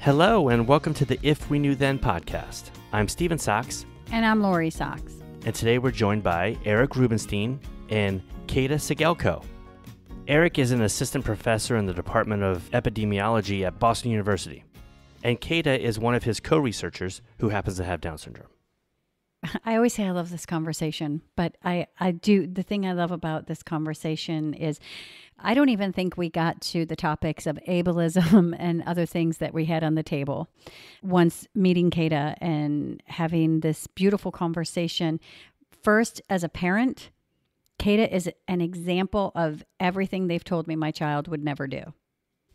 Hello, and welcome to the If We Knew Then podcast. I'm Steven Sachs. And I'm Lori Sachs. And today we're joined by Eric Rubenstein and Kaethe Sigelko. Eric is an assistant professor in the Department of Epidemiology at Boston University. And Kaethe is one of his co-researchers who happens to have Down syndrome. I always say I love this conversation, but I do. The thing I love about this conversation is I don't even think we got to the topics of ableism and other things that we had on the table. Once meeting Kaethe and having this beautiful conversation, first as a parent, Kaethe is an example of everything they've told me my child would never do.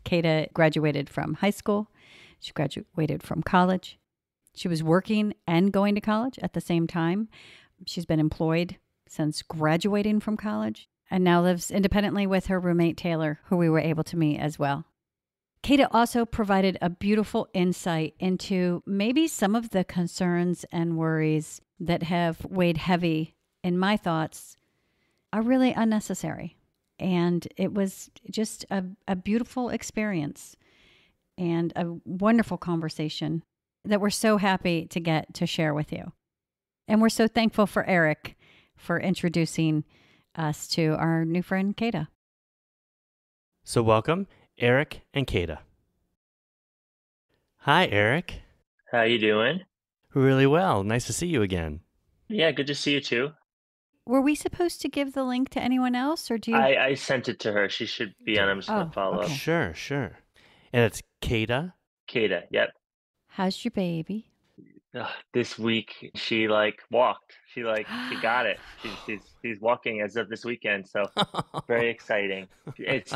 Kaethe graduated from high school. She graduated from college. She was working and going to college at the same time. She's been employed since graduating from college and now lives independently with her roommate, Taylor, who we were able to meet as well. Kaethe also provided a beautiful insight into maybe some of the concerns and worries that have weighed heavy in my thoughts are really unnecessary. And it was just a beautiful experience and a wonderful conversation that we're so happy to get to share with you. And we're so thankful for Eric for introducing us to our new friend, Kaethe. So welcome, Eric and Kaethe. Hi, Eric. How you doing? Really well. Nice to see you again. Yeah, good to see you too. Were we supposed to give the link to anyone else, or do you? I sent it to her. She should be on. I'm just gonna follow up. Okay. Sure. And it's Kaethe. Kaethe, yep. How's your baby? This week she walked. She got it. She's walking as of this weekend. So very exciting. It's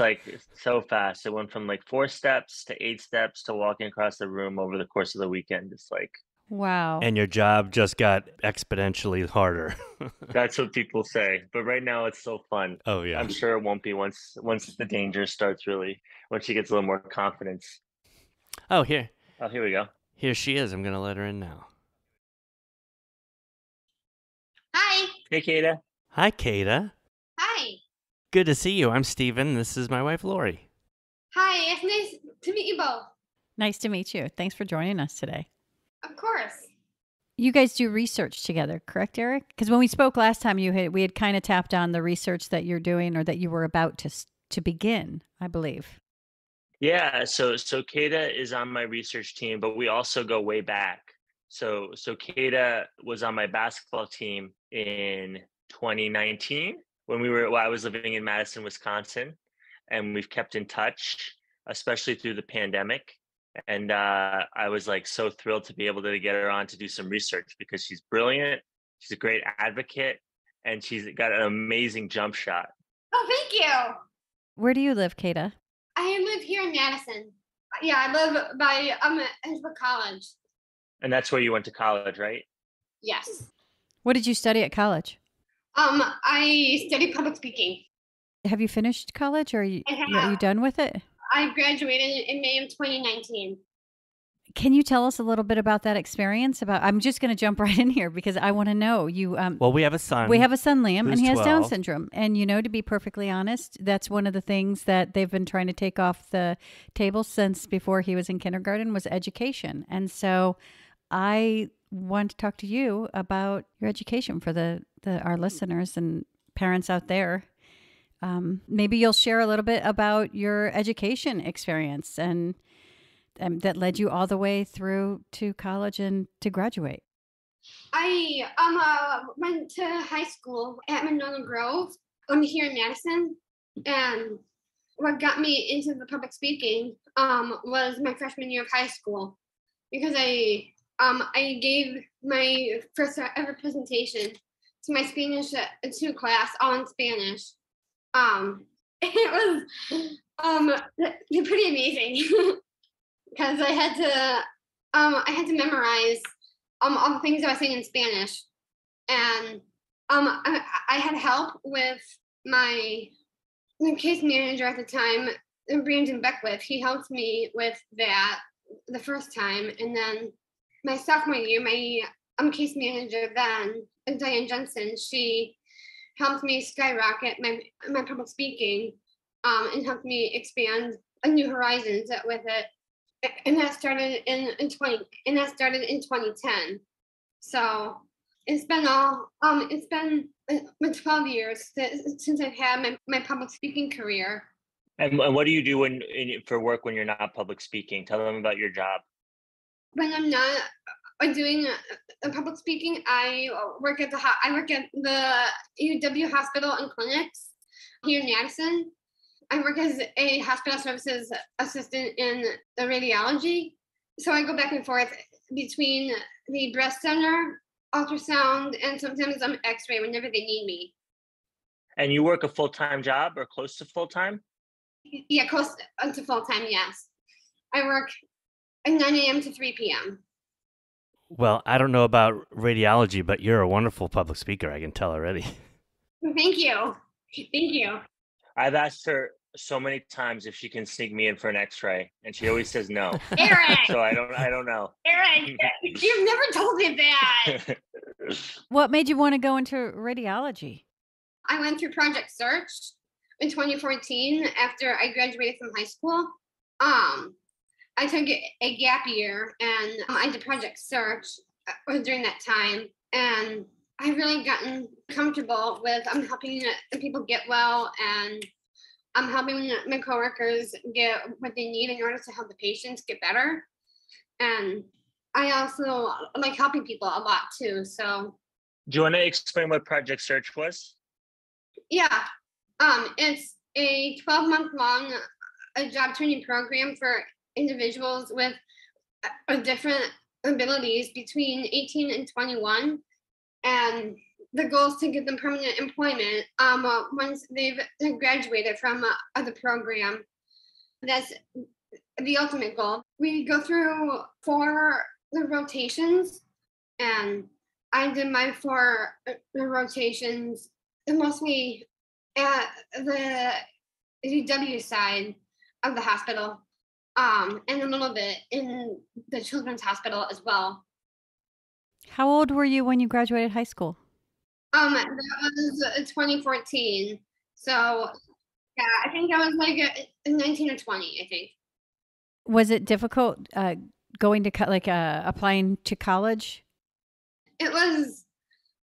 so fast. It went from 4 steps to 8 steps to walking across the room over the course of the weekend. It's Wow. And your job just got exponentially harder. that's what people say. But right now it's so fun. Oh, yeah. I'm sure it won't be once the danger starts really, once she gets a little more confidence. Oh, here we go. Here she is. I'm going to let her in now. Hi. Hey, Kaethe. Hi, Kaethe. Hi. Good to see you. I'm Steven. This is my wife, Lori. Hi. It's nice to meet you both. Nice to meet you. Thanks for joining us today. Of course. You guys do research together, correct, Eric? Because when we spoke last time, we had kind of tapped on the research that you're doing or that you were about to begin, I believe. Yeah, so Kaethe is on my research team, but we also go way back. So Kaethe was on my basketball team in 2019 when I was living in Madison, Wisconsin, and we've kept in touch, especially through the pandemic. And I was so thrilled to be able to get her on to do some research because she's brilliant, she's a great advocate, and she's got an amazing jump shot. Oh, thank you. Where do you live, Kaethe? I live here in Madison. Yeah, I live by Edgewood College. And that's where you went to college, right? Yes. What did you study at college? I studied public speaking. Have you finished college, or are you done with it? I graduated in May of 2019. Can you tell us a little bit about that experience? I'm just going to jump right in here because I want to know. Well, we have a son. We have a son, Liam, and he has 12. Down syndrome. And, to be perfectly honest, that's one of the things that they've been trying to take off the table since before he was in kindergarten was education. And so I want to talk to you about your education for our listeners and parents out there. Maybe you'll share a little bit about your education experience and that led you all the way through to college and to graduate. I went to high school at Monona Grove here in Madison, and what got me into the public speaking was my freshman year of high school, because I gave my first ever presentation to my Spanish 2 class all in Spanish. It was pretty amazing because I had to memorize all the things I was saying in Spanish, and I had help with my case manager at the time, Brandon Beckwith. He helped me with that the first time, and then my sophomore year, my case manager then, Diane Jensen, she helped me skyrocket my public speaking and helped me expand new horizons with it. and that started in 2010. So it's been 12 years since I've had my public speaking career. And what do you do for work when you're not public speaking? Tell them about your job. When I'm not doing public speaking, I work at the UW hospital and clinics here in Madison. I work as a hospital services assistant in the radiology. So I go back and forth between the breast center, ultrasound, and sometimes I'm X-ray whenever they need me. And you work a full-time job or close to full-time? Yeah, close to full-time, yes. I work at 9 a.m. to 3 p.m. Well, I don't know about radiology, but you're a wonderful public speaker, I can tell already. Thank you. Thank you. I've asked her so many times if she can sneak me in for an X-ray, and she always says no. Eric! So I don't know. Eric, you've never told me that. What made you want to go into radiology? I went through Project Search in 2014 after I graduated from high school. I took a gap year and I did Project Search during that time, and I've really gotten comfortable with helping people get well, and I'm helping my coworkers get what they need in order to help the patients get better. And I also like helping people a lot too. So, do you want to explain what Project Search was? Yeah, it's a 12-month long job training program for individuals with different abilities between 18 and 21, and the goal is to get them permanent employment once they've graduated from the program. That's the ultimate goal. We go through 4 rotations, and I did my 4 rotations mostly at the UW side of the hospital, and a little bit in the children's hospital as well. How old were you when you graduated high school? That was 2014. So yeah, I think I was like 19 or 20, I think. Was it difficult going to applying to college? It was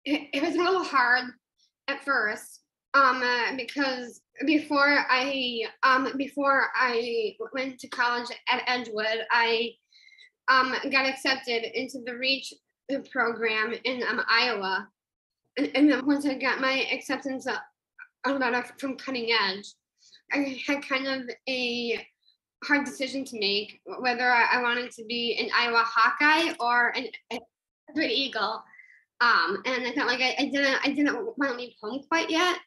a little hard at first, because before I went to college at Edgewood, I got accepted into the REACH program in Iowa, and then once I got my acceptance letter from Cutting Edge, I had kind of a hard decision to make whether I wanted to be an Iowa Hawkeye or an Edgewood Eagle. And I felt like I didn't want to leave home quite yet.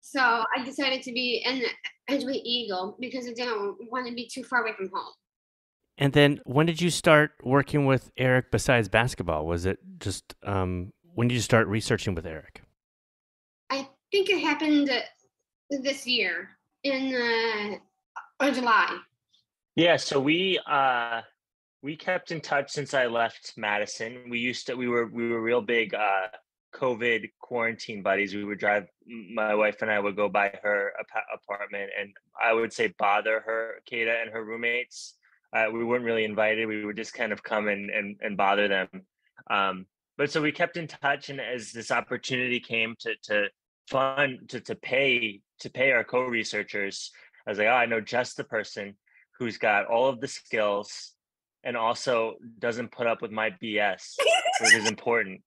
So I decided to be an Edgewood Eagle because I didn't want to be too far away from home. And then when did you start working with Eric besides basketball? Was it just, when did you start researching with Eric? I think it happened this year in July. Yeah, so we kept in touch since I left Madison. We were real big COVID quarantine buddies. We would drive, my wife and I would go by her apartment, and I would say bother her, Kaethe, and her roommates. We weren't really invited. We would just kind of come and bother them. But so we kept in touch, and as this opportunity came to pay our co-researchers, I was like, oh, I know just the person who's got all of the skills and also doesn't put up with my BS, which is important.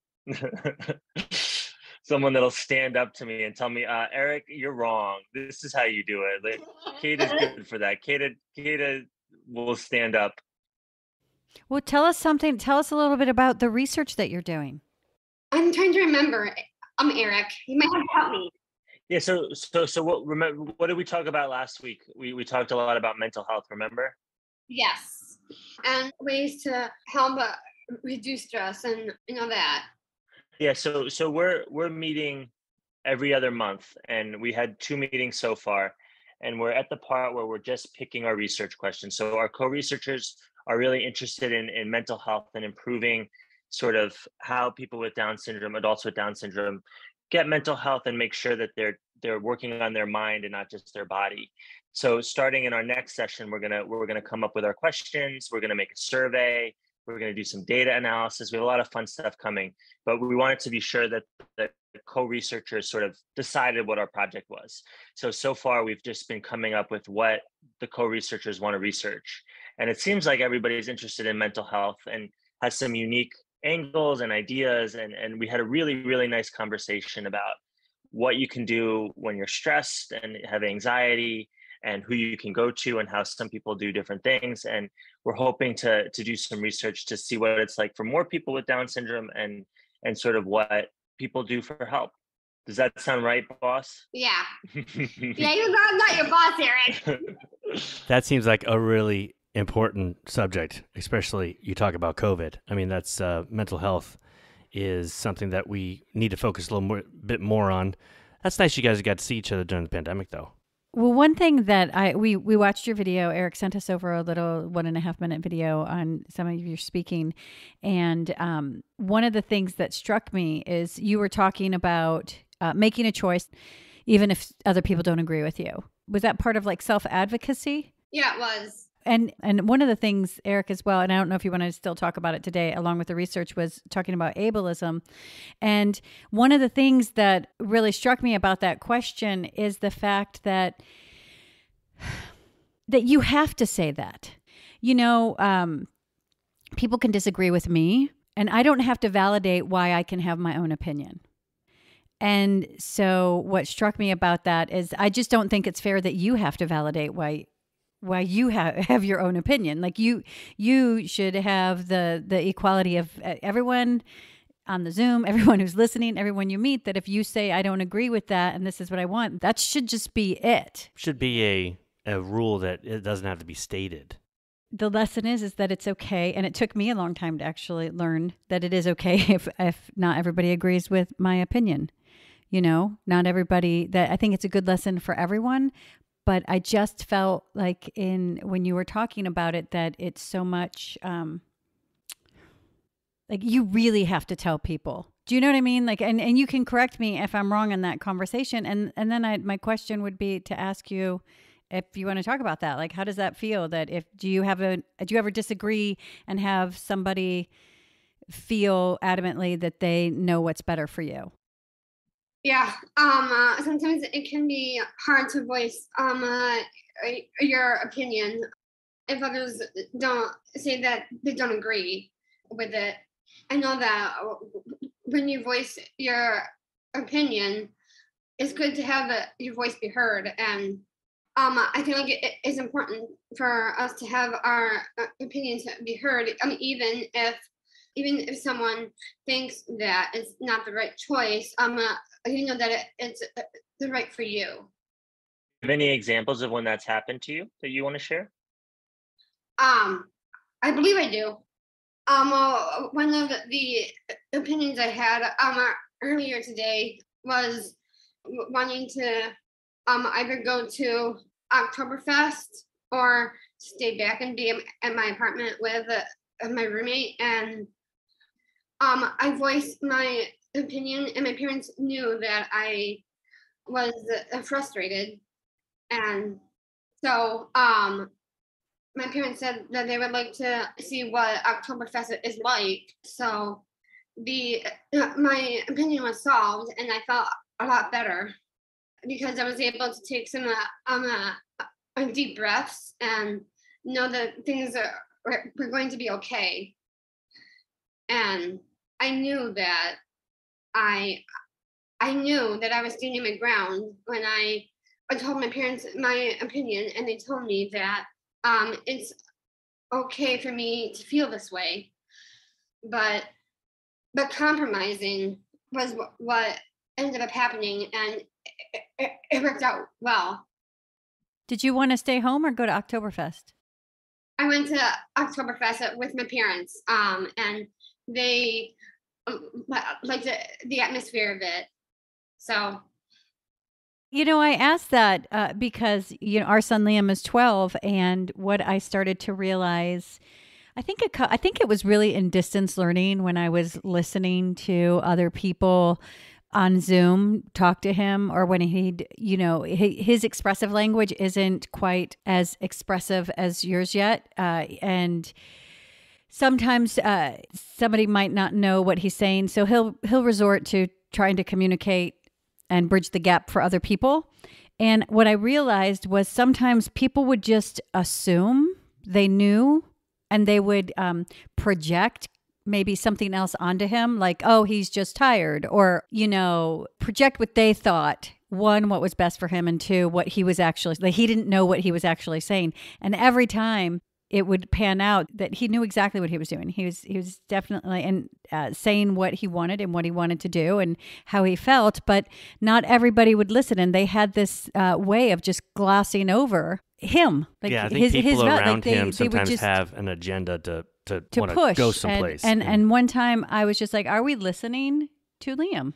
Someone that'll stand up to me and tell me, Eric, you're wrong. This is how you do it. Like, Kaethe is good for that. Kaethe will stand up. Well, tell us a little bit about the research that you're doing. I'm trying to remember. Eric, you might have to help me. Yeah. So what did we talk about last week? We talked a lot about mental health. Remember? Yes, and ways to help reduce stress and that. Yeah. So we're meeting every other month, and we had 2 meetings so far, and we're at the part where we're just picking our research questions. So our co-researchers are really interested in mental health and improving sort of how people with Down syndrome, adults with Down syndrome, get mental health and make sure that they're working on their mind and not just their body. So starting in our next session, we're gonna come up with our questions. We're gonna make a survey. We're gonna do some data analysis. We have a lot of fun stuff coming, but we wanted to be sure that the co-researchers sort of decided what our project was. So far, we've just been coming up with what the co-researchers want to research. And it seems like everybody's interested in mental health and has some unique angles and ideas. And we had a really, really nice conversation about what you can do when you're stressed and have anxiety, and who you can go to, and how some people do different things. And we're hoping to do some research to see what it's like for more people with Down syndrome, and sort of what people do for help. Does that sound right, boss? Yeah. Yeah, I'm not your boss, Eric. That seems like a really important subject, especially you talk about COVID. I mean, that's mental health is something that we need to focus a bit more on. That's nice you guys got to see each other during the pandemic, though. Well, one thing that we watched your video. Eric sent us over a little 1.5 minute video on some of your speaking. And one of the things that struck me is you were talking about making a choice, even if other people don't agree with you. Was that part of like self-advocacy? Yeah, it was. And one of the things, Eric, as well, and I don't know if you want to still talk about it today, along with the research, was talking about ableism. And one of the things that really struck me about that question is the fact that you have to say that. You know, people can disagree with me, and I don't have to validate why I can have my own opinion. And so what struck me about that is I just don't think it's fair that you have to validate why you have your own opinion. Like you should have the equality of everyone on the Zoom, everyone who's listening, everyone you meet, that if you say, I don't agree with that and this is what I want, that should just be it. Should be a rule that it doesn't have to be stated. The lesson is that it's okay. And it took me a long time to actually learn that it is okay if not everybody agrees with my opinion. You know, not everybody, that I think it's a good lesson for everyone. But I just felt like when you were talking about it, that it's so much, like you really have to tell people. Do you know what I mean? Like, and you can correct me if I'm wrong in that conversation. And then my question would be to ask you if you want to talk about that. Like, how does that feel? That do you ever disagree and have somebody feel adamantly that they know what's better for you? Yeah, sometimes it can be hard to voice your opinion if others don't say that they don't agree with it. I know that when you voice your opinion, it's good to have your voice be heard. And I feel like it is important for us to have our opinions be heard, even if someone thinks that it's not the right choice, you know that it's the right for you. Have any examples of when that's happened to you that you want to share? I believe I do. One of the opinions I had earlier today was wanting to either go to Oktoberfest or stay back and be at my apartment with my roommate. And I voiced my opinion, and my parents knew that I was frustrated. And so my parents said that they would like to see what Oktoberfest is like. So my opinion was solved, and I felt a lot better because I was able to take some deep breaths and know that things were going to be okay. And I knew that I knew that I was standing my ground when I told my parents my opinion, and they told me that it's okay for me to feel this way, but compromising was what ended up happening, and it worked out well. Did you want to stay home or go to Oktoberfest? I went to Oktoberfest with my parents, and they liked the atmosphere of it. So, you know, I asked that because, you know, our son Liam is 12, and what I started to realize, I think it was really in distance learning when I was listening to other people on Zoom talk to him, or when he'd, his expressive language isn't quite as expressive as yours yet. And sometimes somebody might not know what he's saying. So he'll resort to trying to communicate and bridge the gap for other people. And what I realized was sometimes people would just assume they knew, and they would project maybe something else onto him, like, oh, he's just tired, or, project what they thought. One, what was best for him, and two, what he was actually, like, he didn't know what he was actually saying. And every time it would pan out that he knew exactly what he was doing. He was definitely saying what he wanted and what he wanted to do and how he felt, but not everybody would listen. And they had this way of just glossing over him. Like, I think people around him sometimes just have an agenda to want to go someplace. And one time I was just like, are we listening to Liam?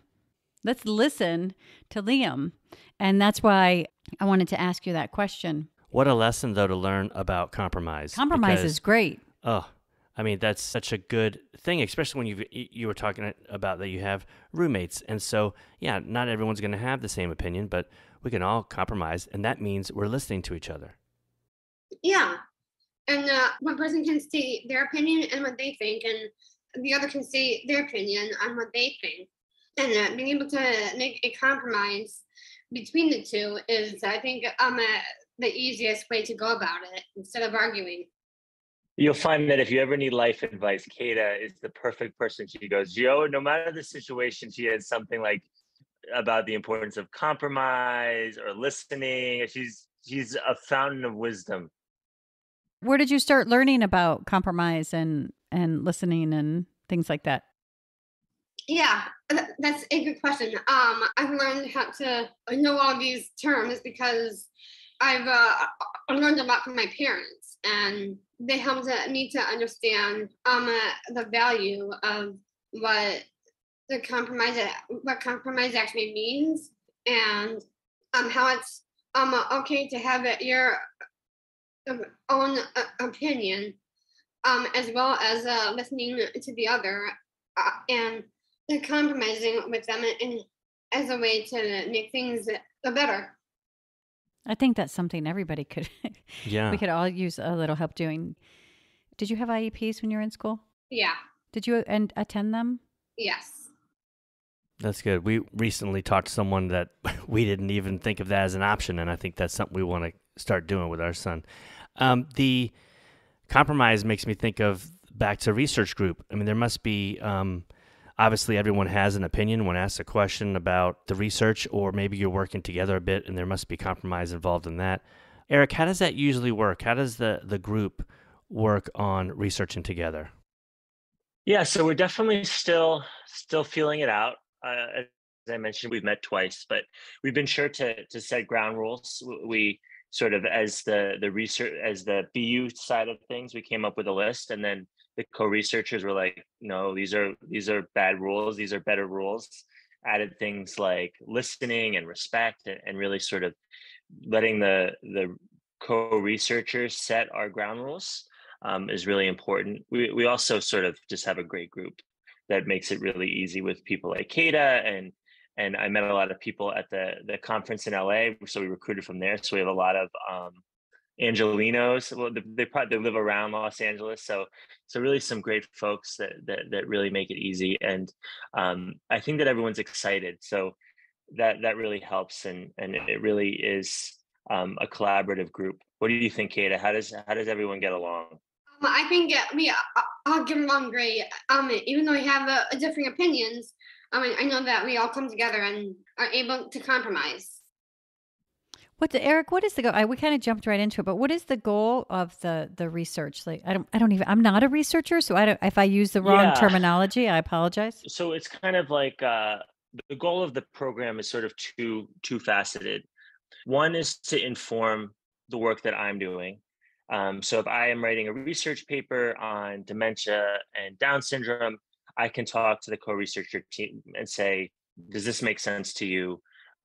Let's listen to Liam. And that's why I wanted to ask you that question. What a lesson, though, to learn about compromise. Compromise is great. Oh, I mean, that's such a good thing, especially when you were talking about that you have roommates. And so, yeah, not everyone's going to have the same opinion, but we can all compromise, and that means we're listening to each other. Yeah. And one person can state their opinion and what they think, and the other can state their opinion on what they think. And being able to make a compromise between the two is, I think, the easiest way to go about it instead of arguing. You'll find that if you ever need life advice, Kaethe is the perfect person. She goes, no matter the situation, she has something like about the importance of compromise or listening. She's a fountain of wisdom. Where did you start learning about compromise and listening and things like that? Yeah, that's a good question. I've learned how to know all these terms because I've learned a lot from my parents, and they helped me to understand the value of what compromise actually means, and how it's okay to have your own opinion, as well as listening to the other, and compromising with them as a way to make things better. I think that's something everybody could. Yeah. We could all use a little help doing. Did you have IEPs when you were in school? Yeah. Did you attend them? Yes. That's good. We recently talked to someone that we didn't even think of that as an option, and I think that's something we want to start doing with our son. The compromise makes me think of back to research group. I mean, there must be, obviously everyone has an opinion when asked a question about the research, or maybe you're working together a bit and there must be compromise involved in that. Eric, how does that usually work? How does the group work on researching together? Yeah, so we're definitely still feeling it out. As I mentioned, we've met twice, but we've been sure to set ground rules. We sort of, as the research, as the BU side of things, we came up with a list, and then the co-researchers were like, no, these are bad rules. These are better rules. Added things like listening and respect, and really sort of letting the co-researchers set our ground rules is really important. We also sort of just have a great group that makes it really easy with people like Kaethe, and I met a lot of people at the conference in LA, so we recruited from there. So we have a lot of Angelinos. Well, they live around Los Angeles, so really some great folks that really make it easy, and I think that everyone's excited. So that really helps, and it really is a collaborative group. What do you think, Kaethe? How does everyone get along? I think we all get along great. Even though we have differing opinions, I know that we all come together and are able to compromise. Eric, what is the goal? We kind of jumped right into it, but what is the goal of the research? Like, I'm not a researcher, so if I use the wrong terminology, I apologize. So it's kind of like the goal of the program is sort of two faceted. One is to inform the work that I'm doing. So if I am writing a research paper on dementia and Down syndrome, I can talk to the co-researcher team and say, does this make sense to you?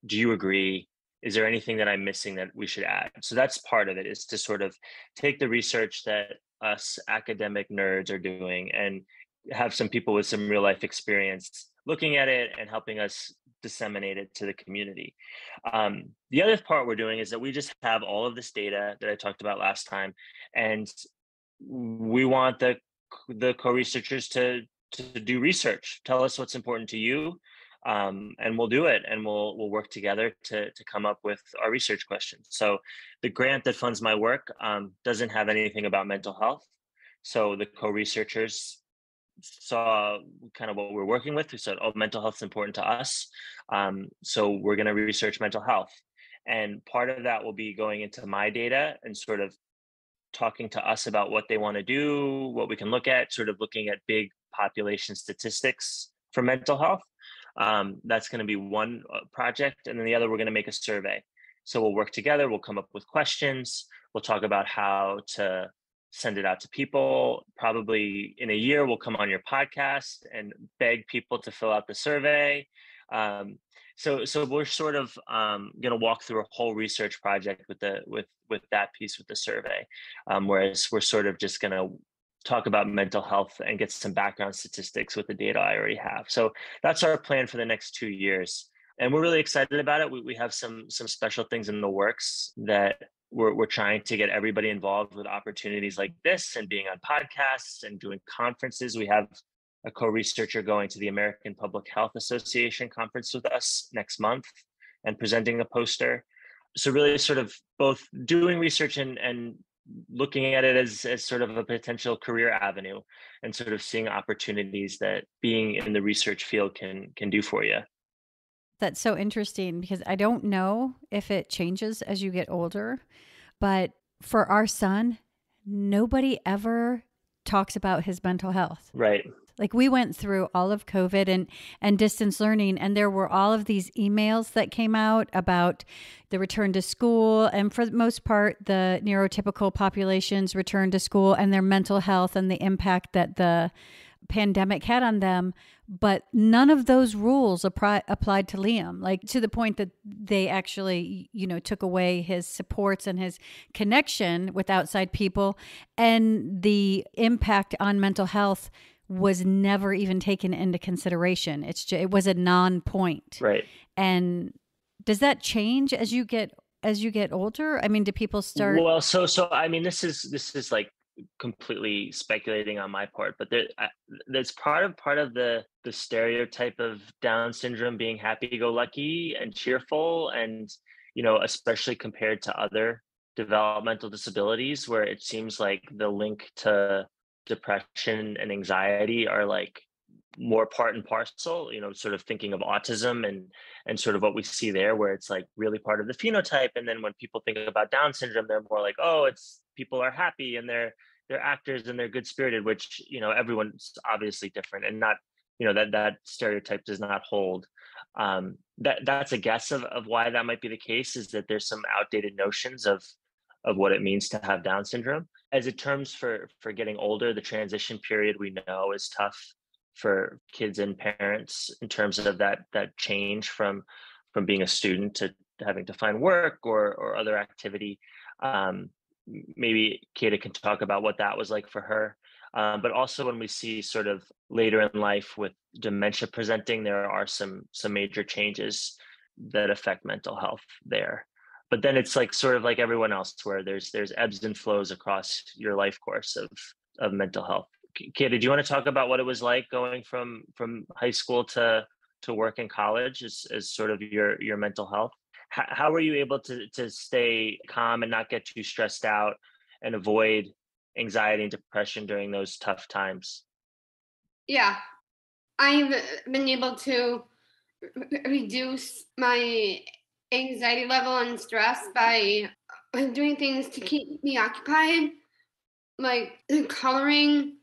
Do you agree? Is there anything that I'm missing that we should add? So that's part of it, is to sort of take the research that us academic nerds are doing and have some people with some real life experience looking at it and helping us disseminate it to the community. The other part we're doing is that we just have all of this data that I talked about last time, and we want the co-researchers to do research. Tell us what's important to you, and we'll do it, and we'll work together to come up with our research questions. So the grant that funds my work doesn't have anything about mental health. So the co-researchers saw kind of what we're working with. We said, oh, mental health is important to us. So we're going to research mental health. And part of that will be going into my data and sort of talking to us about what they want to do, what we can look at, sort of looking at big population statistics for mental health. That's going to be one project. And then the other, we're going to make a survey. So we'll work together, we'll come up with questions, we'll talk about how to send it out to people. Probably in a year, we'll come on your podcast and beg people to fill out the survey. So we're sort of going to walk through a whole research project with that piece with the survey, whereas we're sort of just going to talk about mental health and get some background statistics with the data I already have. So that's our plan for the next 2 years, and we're really excited about it. We have some special things in the works that we're trying to get everybody involved with opportunities like this and being on podcasts and doing conferences. We have a co-researcher going to the American Public Health Association conference with us next month and presenting a poster. So really sort of both doing research and looking at it as sort of a potential career avenue and sort of seeing opportunities that being in the research field can do for you. That's so interesting because I don't know if it changes as you get older, but for our son, nobody ever talks about his mental health. Right. Like we went through all of COVID and distance learning, and there were all of these emails that came out about the return to school. And for the most part, the neurotypical populations return to school and their mental health and the impact that the pandemic had on them. But none of those rules applied to Liam, like to the point that they actually, took away his supports and his connection with outside people. And the impact on mental health was never even taken into consideration. It was a non-point. Right. And does that change as you get older? I mean, do people start? Well, so I mean, this is like completely speculating on my part, but there's part of the stereotype of Down syndrome being happy-go-lucky and cheerful, and especially compared to other developmental disabilities, where it seems like the link to depression and anxiety are like more part and parcel, sort of thinking of autism and sort of what we see there, where it's like really part of the phenotype. And then when people think about Down syndrome, they're more like, oh, it's people are happy and they're actors and they're good spirited, which, everyone's obviously different, and not, that stereotype does not hold. That's a guess of why that might be the case, is that there's some outdated notions of what it means to have Down syndrome. As it terms for getting older, the transition period we know is tough for kids and parents in terms of that change from being a student to having to find work or other activity. Maybe Kaethe can talk about what that was like for her. But also when we see sort of later in life with dementia presenting, there are some major changes that affect mental health there. But then it's like sort of like everyone else, where there's ebbs and flows across your life course of mental health. Kaethe, do you want to talk about what it was like going from high school to work in college as sort of your mental health? How were you able to stay calm and not get too stressed out and avoid anxiety and depression during those tough times? Yeah, I've been able to reduce my anxiety level and stress by doing things to keep me occupied, like coloring,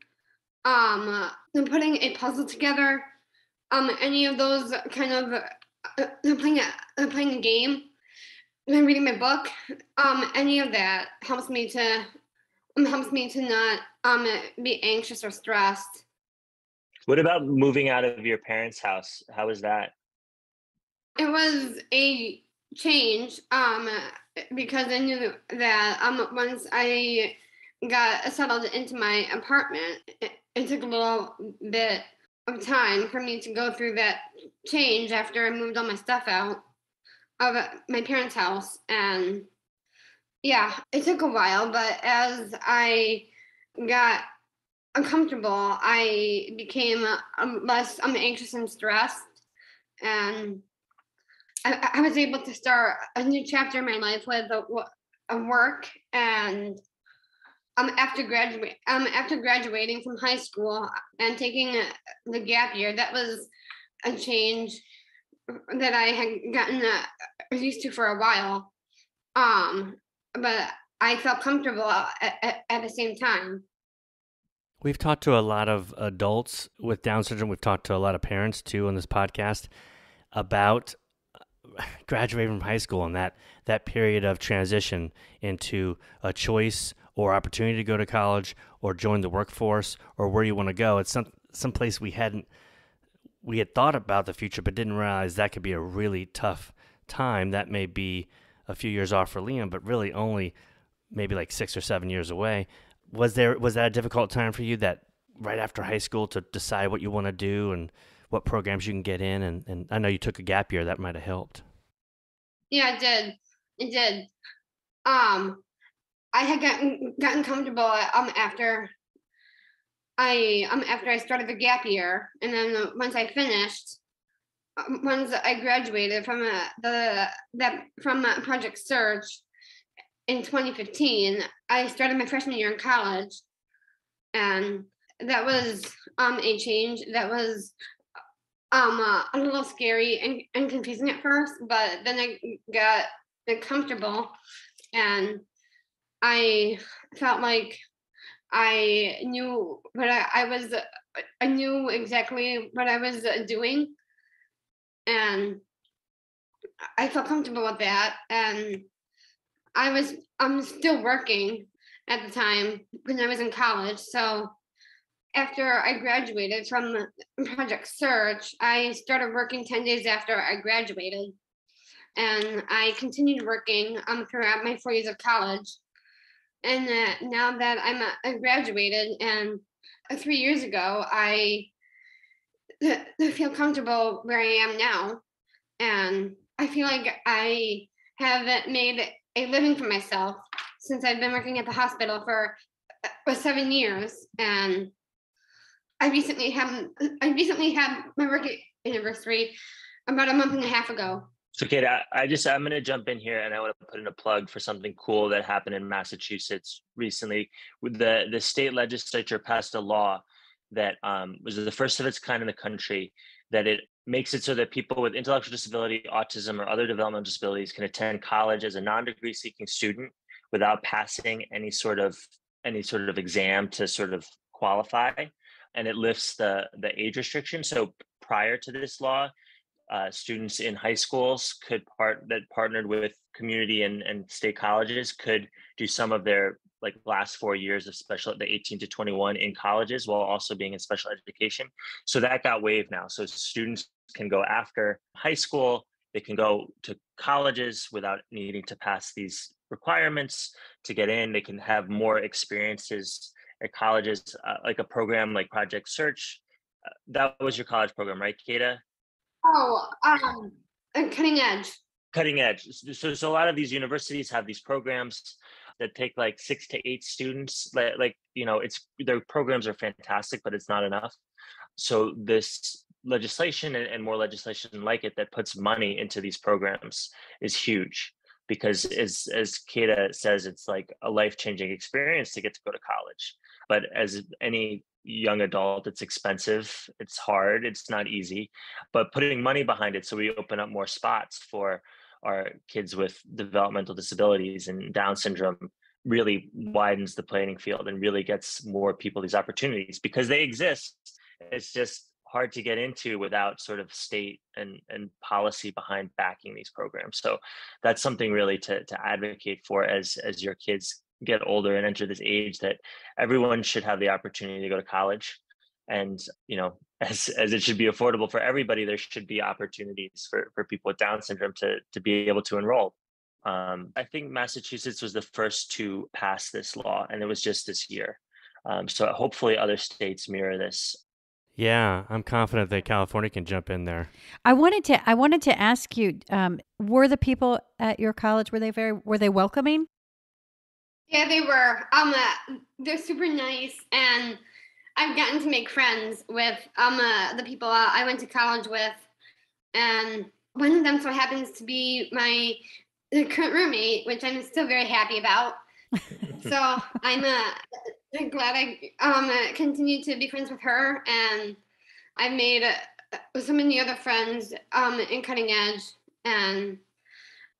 putting a puzzle together, any of those kind of playing a game, reading my book, any of that helps me to not be anxious or stressed. What about moving out of your parents' house? How was that? It was a change, because I knew that once I got settled into my apartment, it took a little bit of time for me to go through that change after I moved all my stuff out of my parents' house. And yeah, it took a while, but as I got uncomfortable, I became less anxious and stressed. And I was able to start a new chapter in my life with a work. And after graduating from high school and taking the gap year, that was a change that I had gotten used to for a while. But I felt comfortable at the same time. We've talked to a lot of adults with Down syndrome. We've talked to a lot of parents too on this podcast about graduating from high school and that period of transition into a choice or opportunity to go to college or join the workforce or where you want to go. It's some place we had thought about the future but didn't realize that could be a really tough time. That may be a few years off for Liam, but really only maybe like 6 or 7 years away. Was that a difficult time for you, that right after high school, to decide what you want to do and what programs you can get in? And I know you took a gap year. That might have helped. Yeah, it did. It did. I had gotten comfortable after I started the gap year, and then once I finished, once I graduated from Project Search in 2015, I started my freshman year in college, and that was a change that was a little scary and confusing at first, but then I got comfortable, and I felt like I knew what I knew exactly what I was doing, and I felt comfortable with that. And I'm still working at the time when I was in college. So after I graduated from Project Search, I started working 10 days after I graduated. And I continued working throughout my 4 years of college. And now that I graduated, and 3 years ago, I feel comfortable where I am now. And I feel like I have made a living for myself since I've been working at the hospital for 7 years. And I recently had my work anniversary about a month and a half ago. So, Kate, I'm going to jump in here, and I want to put in a plug for something cool that happened in Massachusetts recently. With the state legislature passed a law that was the first of its kind in the country, that it makes it so that people with intellectual disability, autism, or other developmental disabilities can attend college as a non-degree seeking student without passing any sort of exam to sort of qualify, and it lifts the age restriction. So prior to this law, students in high schools that partnered with community and state colleges could do some of their like last 4 years of the 18 to 21 in colleges while also being in special education. So that got waived now. So students can go after high school, they can go to colleges without needing to pass these requirements to get in. They can have more experiences at colleges, like a program like Project Search. That was your college program, right, Kaethe? Oh, Cutting Edge. Cutting Edge. So a lot of these universities have these programs that take like 6 to 8 students. Their programs are fantastic, but it's not enough. So this legislation and more legislation like it that puts money into these programs is huge, because as Kaethe says, it's like a life-changing experience to get to go to college. But as any young adult, it's expensive, it's hard, it's not easy, but putting money behind it so we open up more spots for our kids with developmental disabilities and Down syndrome really widens the playing field and really gets more people these opportunities, because they exist. It's just hard to get into without sort of state and policy behind backing these programs. So that's something really to advocate for as your kids get older and enter this age, that everyone should have the opportunity to go to college. And as it should be affordable for everybody, there should be opportunities for people with Down syndrome to be able to enroll. I think Massachusetts was the first to pass this law, and it was just this year. So hopefully other states mirror this. Yeah, I'm confident that California can jump in there. I wanted to ask you, were the people at your college, were they welcoming? Yeah, they were. They're super nice, and I've gotten to make friends with the people I went to college with, and one of them so happens to be my current roommate, which I'm still very happy about. So I'm glad I continue to be friends with her, and I've made so many other friends in Cutting Edge, and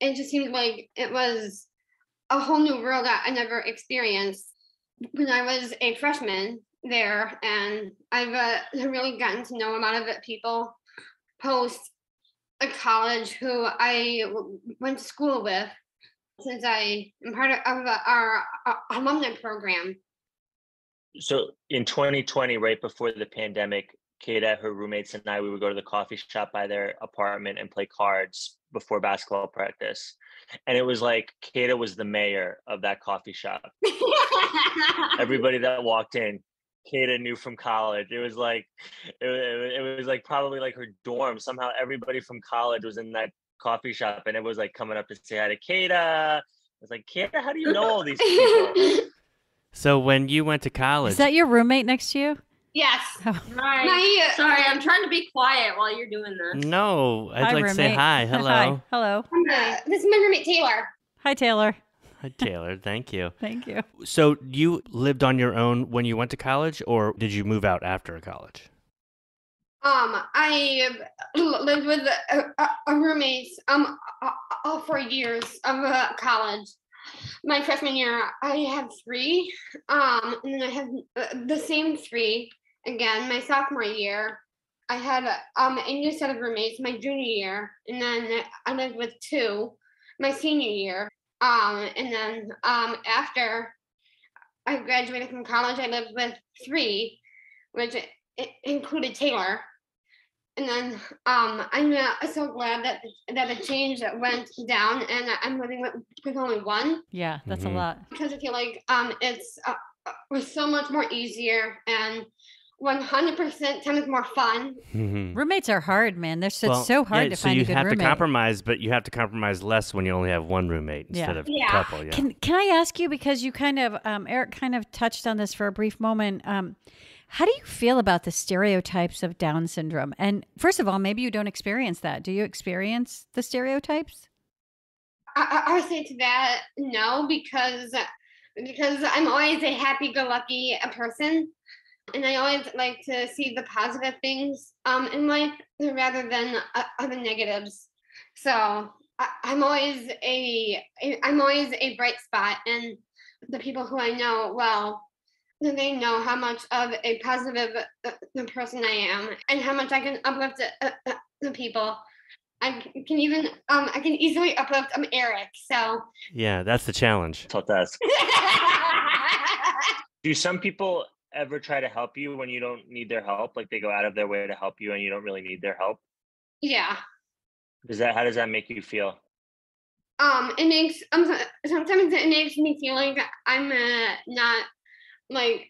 it just seemed like it was a whole new world that I never experienced when I was a freshman there, and I've really gotten to know a lot of people post a college who I went to school with, since I am part of our alumni program. So in 2020, right before the pandemic, Kaethe, her roommates, and I, we would go to the coffee shop by their apartment and play cards before basketball practice. And it was like Kaethe was the mayor of that coffee shop. Everybody that walked in, Kaethe knew from college. It was like it was like probably like her dorm. Somehow everybody from college was in that coffee shop, and it was like coming up to say hi to Kaethe. I was like, Kaethe, how do you know all these people? So when you went to college, Is that your roommate next to you? Yes. Right. Sorry, I'm trying to be quiet while you're doing this. no, I'd Hi, like to say roommate. hi. Hello. Hi. Hello. This is my roommate Taylor. Hi, Taylor. Hi, Taylor. Thank you. Thank you. So you lived on your own when you went to college, or did you move out after college? I lived with a roommate all 4 years of college. My freshman year, I had 3, and then I had the same 3 again. My sophomore year, I had a new set of roommates. My junior year, and then I lived with 2 my senior year. And then after I graduated from college, I lived with 3, which included Taylor. And then I'm so glad that the change went down, and I'm living with only 1, Yeah, that's a Mhm. lot. because I feel like it's was so much more easier and 100% times more fun. Mhm. Roommates are hard, man. It's Well, so hard yeah, to so find you a good have roommate. to compromise, but you have to compromise less when you only have 1 roommate instead of Yeah. a couple. Yeah. Can I ask you, because you kind of Eric kind of touched on this for a brief moment. How do you feel about the stereotypes of Down syndrome? And first of all, maybe you don't experience that. Do you experience the stereotypes? I would say to that no, because I'm always a happy-go-lucky person, and I always like to see the positive things in life rather than the negatives. So I'm always a bright spot, and the people who I know well, they know how much of a positive person I am, and how much I can uplift the people. I can easily uplift Eric. So Yeah, that's the challenge. Tough to ask. Do some people ever try to help you when you don't need their help? Like they go out of their way to help you and you don't really need their help? yeah, How does that make you feel? it makes sometimes it makes me feel like I'm not like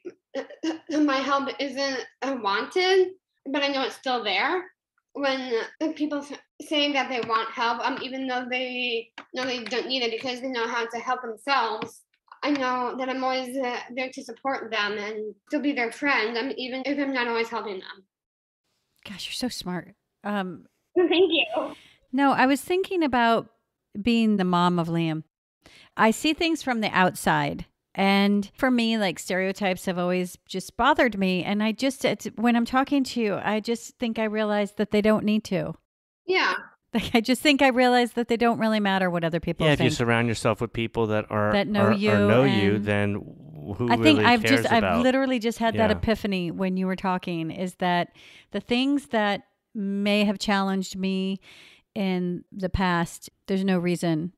my help isn't wanted, but I know it's still there. When people say that they want help, even though they know they don't need it because they know how to help themselves, I know that I'm always there to support them and still be their friend, even if I'm not always helping them. Gosh, you're so smart. Thank you. No, I was thinking about being the mom of Liam. I see things from the outside. And for me, like, stereotypes have always just bothered me. And when I'm talking to you, I just think I realize that they don't need to. Yeah. Like, I just think I realize that they don't really matter what other people Yeah, think. if you surround yourself with people that know you you, and- then who I think really I've cares about? I've literally just had that Yeah. epiphany when you were talking, is that the things that may have challenged me in the past, there's no reason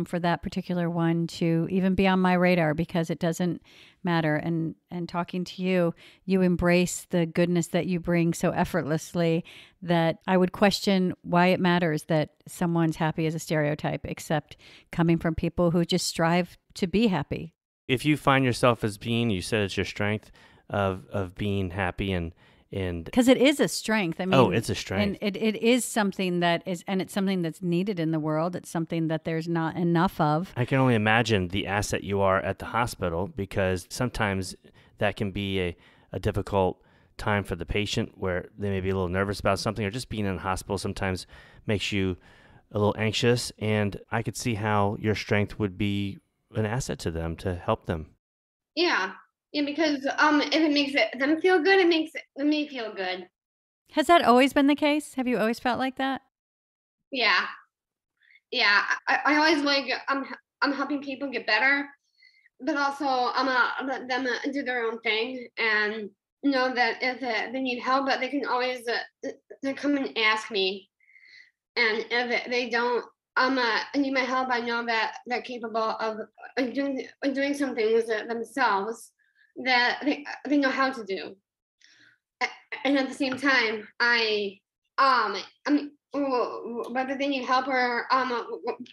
for that particular one to even be on my radar, because it doesn't matter. And talking to you, you embrace the goodness that you bring so effortlessly that I would question why it matters that someone's happy as a stereotype, except coming from people who just strive to be happy. If you find yourself as being, you said it's your strength of being happy and And because it is a strength. I mean, oh, it's a strength. And it is something that is, and it's something that's needed in the world. It's something that there's not enough of. I can only imagine the asset you are at the hospital, because sometimes that can be a difficult time for the patient where they may be a little nervous about something, or just being in the hospital sometimes makes you a little anxious. And I could see how your strength would be an asset to them to help them. Yeah. Yeah, because if it makes them feel good, it makes me feel good. Has that always been the case? Have you always felt like that? Yeah. Yeah. I always like I'm helping people get better, but also I'm gonna let them do their own thing, and know that if they need help, but they can always they come and ask me. And if they don't need my help, I know that they're capable of doing some things themselves that they know how to do. And at the same time, whether they need help or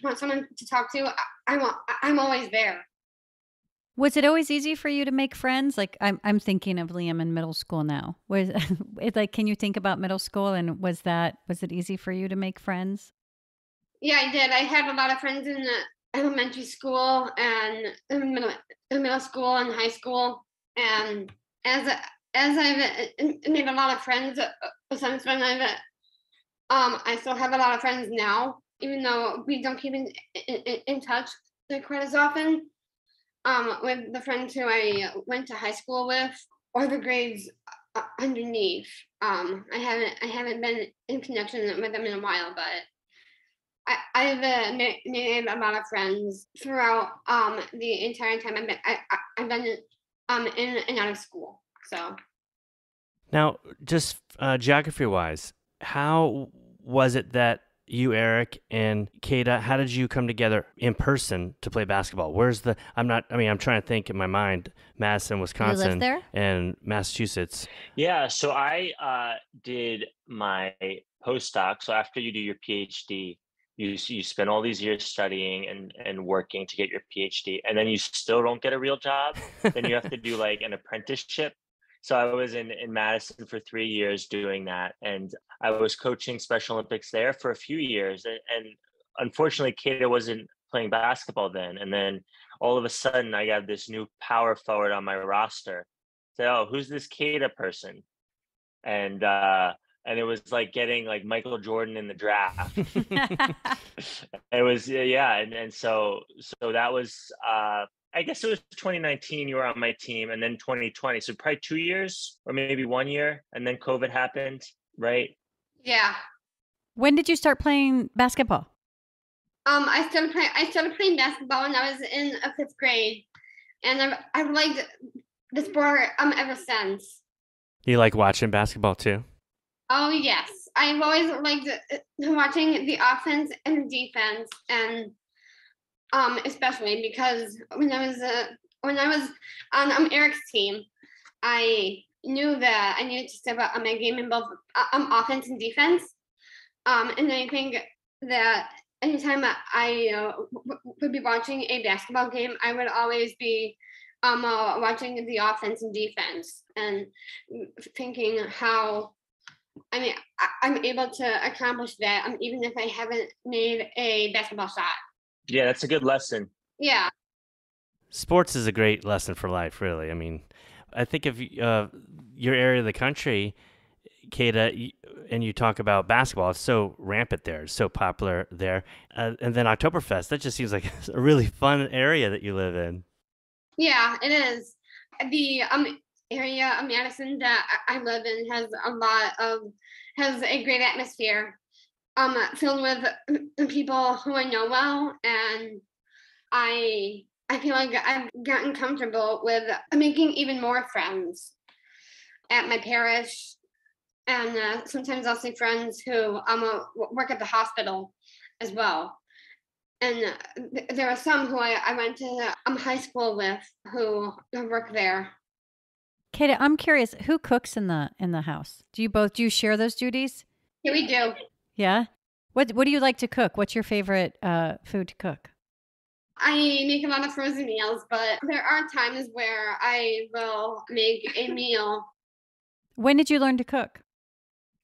want someone to talk to, I'm always there. Was it always easy for you to make friends? Like I'm thinking of Liam in middle school now. Was it like, can you think about middle school, and was it easy for you to make friends? Yeah, I did. I had a lot of friends in elementary school and in middle school and high school. And as I've made a lot of friends since when I still have a lot of friends now, even though we don't keep in touch quite as often. With the friends who I went to high school with, or the grades underneath. I haven't been in connection with them in a while, but I've made a lot of friends throughout the entire time I've been in and out of school. So Now, just geography-wise, how was it that you, Eric, and Kaethe, how did you come together in person to play basketball? I'm trying to think in my mind, Madison, Wisconsin, you live there? and Massachusetts. Yeah, so I did my postdoc. So after you do your PhD, you spend all these years studying and working to get your PhD, and then you still don't get a real job. Then you have to do like an apprenticeship. So I was in Madison for 3 years doing that, and I was coaching Special Olympics there for a few years. And unfortunately, Kaethe wasn't playing basketball then. And then all of a sudden, I got this new power forward on my roster. Say, oh, who's this Kaethe person? And it was like getting like Michael Jordan in the draft. It was and so that was I guess it was 2019 you were on my team, and then 2020, so probably 2 years or maybe 1 year, and then COVID happened, right? yeah. When did you start playing basketball? I started playing basketball when I was in fifth grade, and I've liked the sport ever since. You like watching basketball too? Oh yes, I've always liked watching the offense and defense, and especially because when I was on Eric's team, I knew that I needed to step up my game in both offense and defense. And I think that anytime I would be watching a basketball game, I would always be watching the offense and defense, and thinking how I'm able to accomplish that even if I haven't made a basketball shot. Yeah, that's a good lesson. Yeah. Sports is a great lesson for life, really. I mean, I think if your area of the country, Kaethe, and you talk about basketball, it's so rampant there, it's so popular there. And then Oktoberfest, that just seems like a really fun area that you live in. Yeah, it is. The area of Madison that I live in has a great atmosphere, filled with people who I know well, and I feel like I've gotten comfortable with making even more friends at my parish, and sometimes I'll see friends who work at the hospital as well. And there are some who I went to high school with who work there. Kaethe, I'm curious, who cooks in the house? Do you share those duties? Yeah, we do. Yeah. What do you like to cook? What's your favorite food to cook? I make a lot of frozen meals, but there are times where I will make a meal. When did you learn to cook?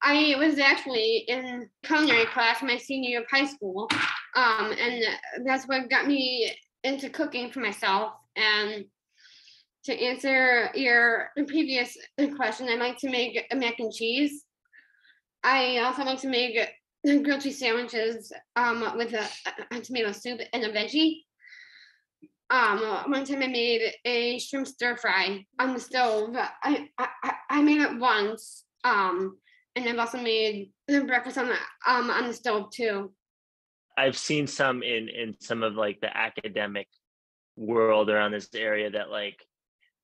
I was actually in culinary class my senior year of high school, and that's what got me into cooking for myself. And to answer your previous question, I like to make a mac and cheese. I also like to make grilled cheese sandwiches with a tomato soup and a veggie. One time I made a shrimp stir fry on the stove. I made it once. And I've also made breakfast on the stove too. I've seen some in some of like the academic world around this area that like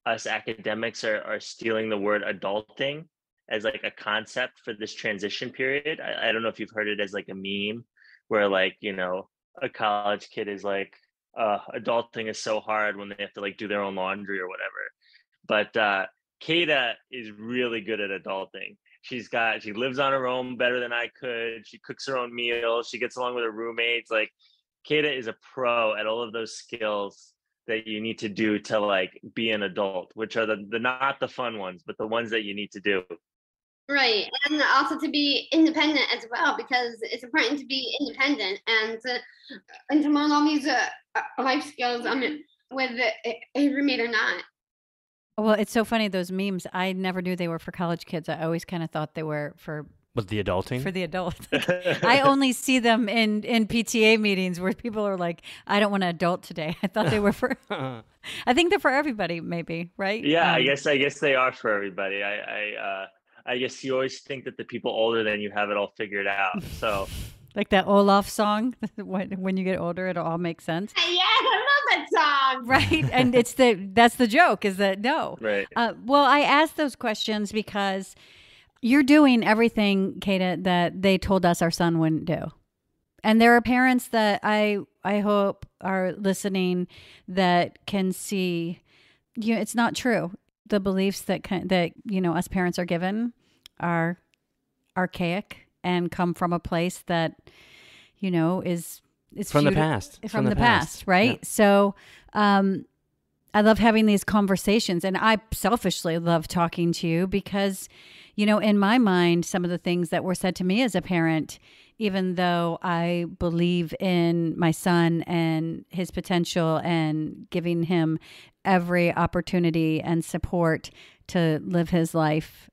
us academics are stealing the word adulting as like a concept for this transition period. I don't know if you've heard it as like a meme where like, you know, a college kid is like, adulting is so hard when they have to like do their own laundry or whatever. But Kaethe is really good at adulting. She lives on her own better than I could. She cooks her own meals. She gets along with her roommates. Like Kaethe is a pro at all of those skills that you need to do to like be an adult, which are the not the fun ones, but the ones that you need to do. Right, and also to be independent as well, because it's important to be independent and to learn all these life skills. With a roommate or not. Well, it's so funny, those memes. I never knew they were for college kids. I always kind of thought they were for the adulting? For the adults. I only see them in PTA meetings where people are like, I don't want to adult today. I thought they were for, I think they're for everybody maybe, right? Yeah, I guess they are for everybody. I guess you always think that the people older than you have it all figured out. So like that Olaf song, when you get older, it'll all make sense. Yeah, I love that song. Right. And that's the joke is that no. Right. Well, I asked those questions because you're doing everything, Kaethe, that they told us our son wouldn't do. And there are parents that I hope are listening that can see, it's not true. The beliefs that us parents are given are archaic and come from a place that, is from the past. From the past, right? Yeah. So I love having these conversations, and I selfishly love talking to you because, in my mind, some of the things that were said to me as a parent, even though I believe in my son and his potential and giving him every opportunity and support to live his life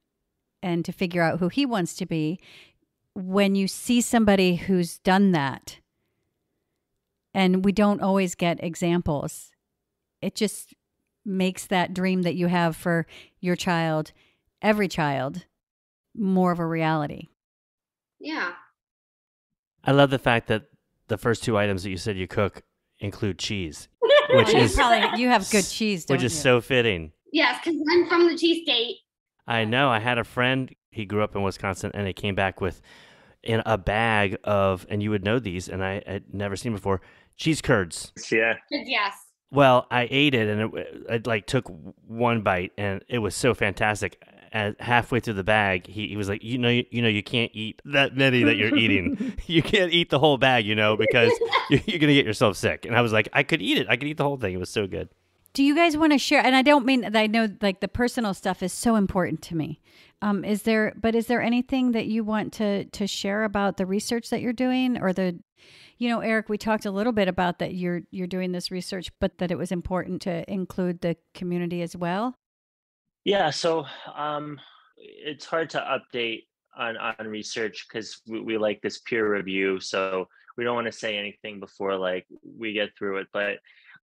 and to figure out who he wants to be, when you see somebody who's done that, and we don't always get examples, it just makes that dream that you have for your child, every child, more of a reality. Yeah. I love the fact that the first two items that you said you cook include cheese, which is you have good cheese, don't you? Which is so fitting. Yes, because I'm from the cheese state. I know. I had a friend, he grew up in Wisconsin, and he came back with in a bag of, and you would know these, and I'd never seen before, cheese curds. Yeah. Yes. Well, I ate it, and I like took one bite, and it was so fantastic. Halfway through the bag, he was like, you you can't eat that many that you're eating. You can't eat the whole bag, because you're gonna get yourself sick. And I was like, I could eat it. I could eat the whole thing. It was so good. Do you guys want to share? And I don't mean that. I know like the personal stuff is so important to me. Is there anything that you want to share about the research that you're doing, or Eric, we talked a little bit about that you're doing this research, but that it was important to include the community as well. Yeah, so it's hard to update on research because we like this peer review, so we don't want to say anything before like we get through it. But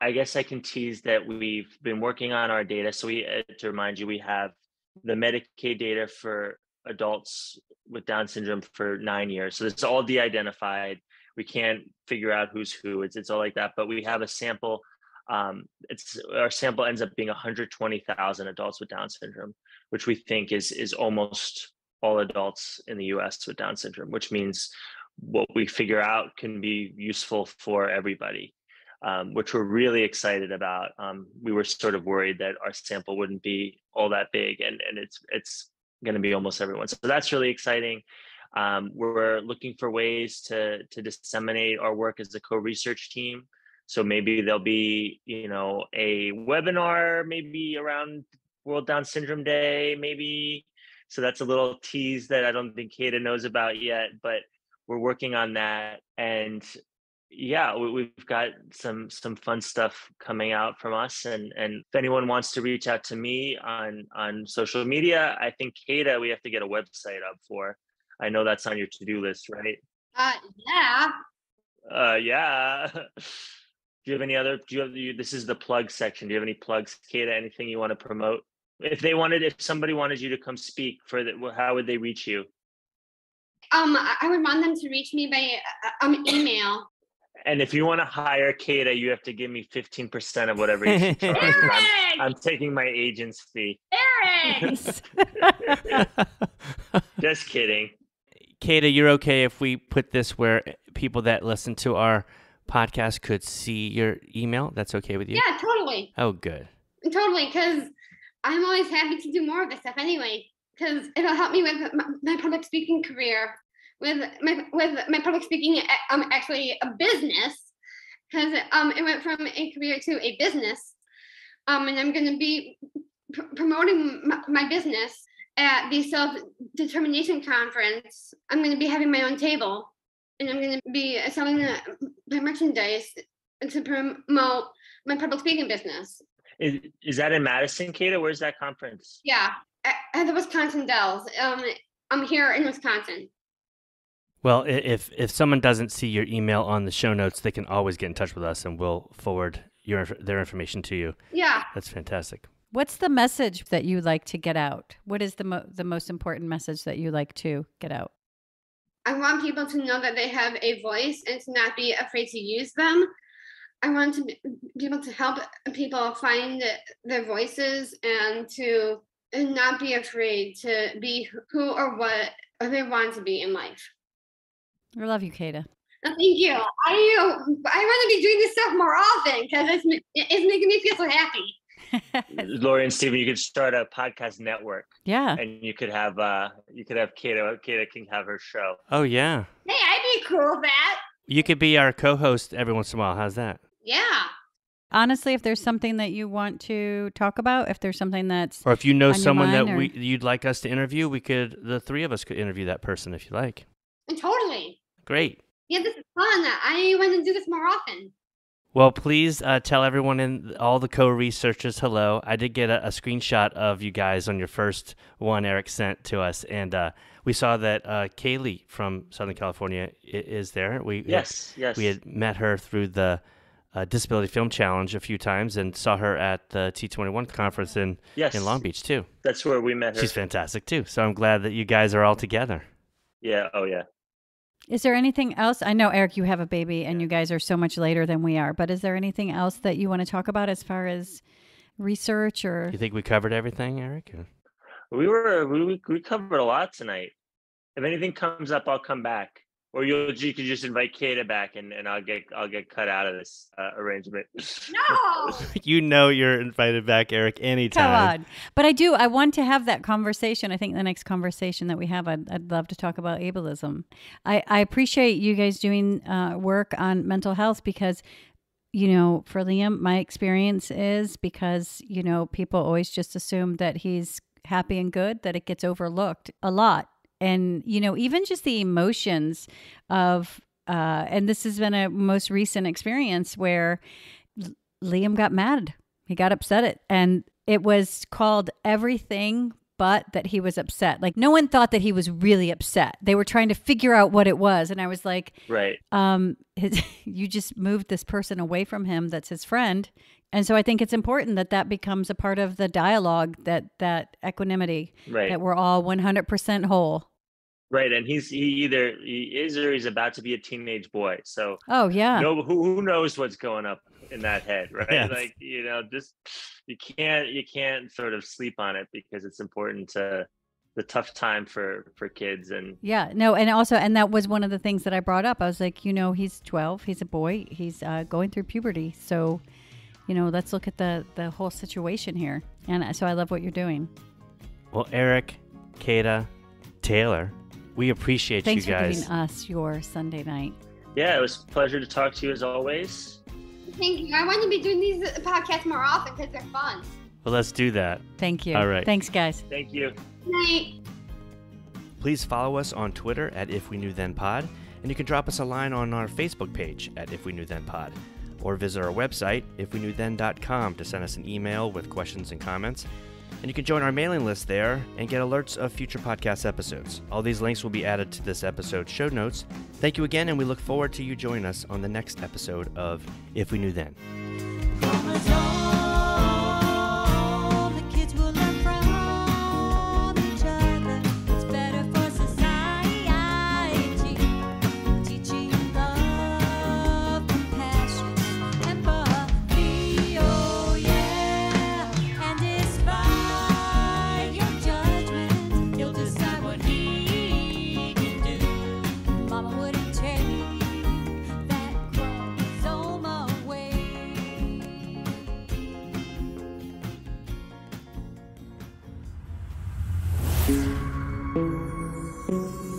I guess I can tease that we've been working on our data. So to remind you, we have the Medicaid data for adults with Down syndrome for 9 years. So it's all de-identified. We can't figure out who's who. It's all like that. But we have a sample. Our sample ends up being 120,000 adults with Down syndrome, which we think is almost all adults in the U.S. with Down syndrome, which means what we figure out can be useful for everybody, which we're really excited about. We were sort of worried that our sample wouldn't be all that big, and it's going to be almost everyone. So that's really exciting. We're looking for ways to disseminate our work as a co-research team. So maybe there'll be, a webinar maybe around World Down Syndrome Day, maybe So that's a little tease that I don't think Kaethe knows about yet, but we're working on that. And yeah, we've got some fun stuff coming out from us. And if anyone wants to reach out to me on social media, I think Kaethe, we have to get a website up for. I know that's on your to-do list, right? Yeah. Yeah. Do you have any other? This is the plug section. Do you have any plugs, Kaethe? Anything you want to promote? If somebody wanted you to come speak how would they reach you? I would want them to reach me by email. And if you want to hire Kaethe, you have to give me 15% of whatever you charge. I'm taking my agent's fee. Eric! Just kidding. Kaethe, you're okay if we put this where people that listen to our podcast could see your email? That's okay with you? Yeah, totally. Oh, good. Totally, because I'm always happy to do more of this stuff anyway, because it'll help me with my public speaking career, with my public speaking, actually a business, because it went from a career to a business, and I'm going to be promoting my business at the Self-Determination Conference. I'm going to be having my own table, and I'm going to be selling my merchandise to promote my public speaking business. Is that in Madison, Kaethe? Where's that conference? Yeah, at the Wisconsin Dells. I'm here in Wisconsin. Well, if someone doesn't see your email on the show notes, they can always get in touch with us, and we'll forward their information to you. Yeah. That's fantastic. What's the message that you like to get out? What is the most important message that you like to get out? I want people to know that they have a voice and to not be afraid to use them. I want to be able to help people find their voices and not be afraid to be who or what they want to be in life. I love you, Kaethe. Thank you. I want to be doing this stuff more often because it's making me feel so happy. Lori and Steven, you could start a podcast network. Yeah. And you could have Kaethe. Kaethe can have her show. Oh, yeah. Hey, I'd be cool with that. You could be our co-host every once in a while. How's that? Yeah. Honestly, if there's something that you want to talk about, if there's something that's or if you know on someone your that mind you'd like us to interview, the three of us could interview that person if you like. Totally. Great. Yeah, this is fun. I want to do this more often. Well, please tell everyone and all the co-researchers hello. I did get a screenshot of you guys on your first one Eric sent to us, and we saw that Kaylee from Southern California is there. Yes. We had met her through the Disability Film Challenge a few times and saw her at the T21 conference in Long Beach, too. That's where we met her. She's fantastic, too. So I'm glad that you guys are all together. Yeah. Oh, yeah. Is there anything else? I know, Eric, you have a baby and you guys are so much later than we are, but is there anything else that you want to talk about as far as research or? You think we covered everything, Eric? We covered a lot tonight. If anything comes up, I'll come back. Or you could just invite Kaethe back and I'll get cut out of this arrangement. No! You know you're invited back, Eric, anytime. Come on. But I want to have that conversation. I think the next conversation that we have, I'd love to talk about ableism. I appreciate you guys doing work on mental health because, for Liam, my experience is because, people always just assume that he's happy and good, that it gets overlooked a lot. And, even just the emotions of, and this has been a most recent experience where Liam got mad. He got upset. And it was called everything but that he was upset. Like no one thought that he was really upset. They were trying to figure out what it was. And I was like, right. You just moved this person away from him. That's his friend. And so I think it's important that becomes a part of the dialogue, that equanimity, right. That we're all 100% whole. Right, and he is or he's about to be a teenage boy. So who knows what's going up in that head, right? Yes. Like just you can't sort of sleep on it because it's important to the tough time for kids and and that was one of the things that I brought up. I was like, he's 12, he's a boy, he's going through puberty, so let's look at the whole situation here. And so I love what you're doing. Well, Eric, Kaethe, Taylor, we appreciate Thanks you guys. Thanks for giving us your Sunday night. Yeah, it was a pleasure to talk to you as always. Thank you. I want to be doing these podcasts more often because they're fun. Well, let's do that. Thank you. All right. Thanks, guys. Thank you. Good night. Please follow us on Twitter at If We Knew Then Pod, and you can drop us a line on our Facebook page at If We Knew Then Pod, or visit our website, ifweknewthen.com, to send us an email with questions and comments. And you can join our mailing list there and get alerts of future podcast episodes. All these links will be added to this episode's show notes. Thank you again, and we look forward to you joining us on the next episode of If We Knew Then. Thank you.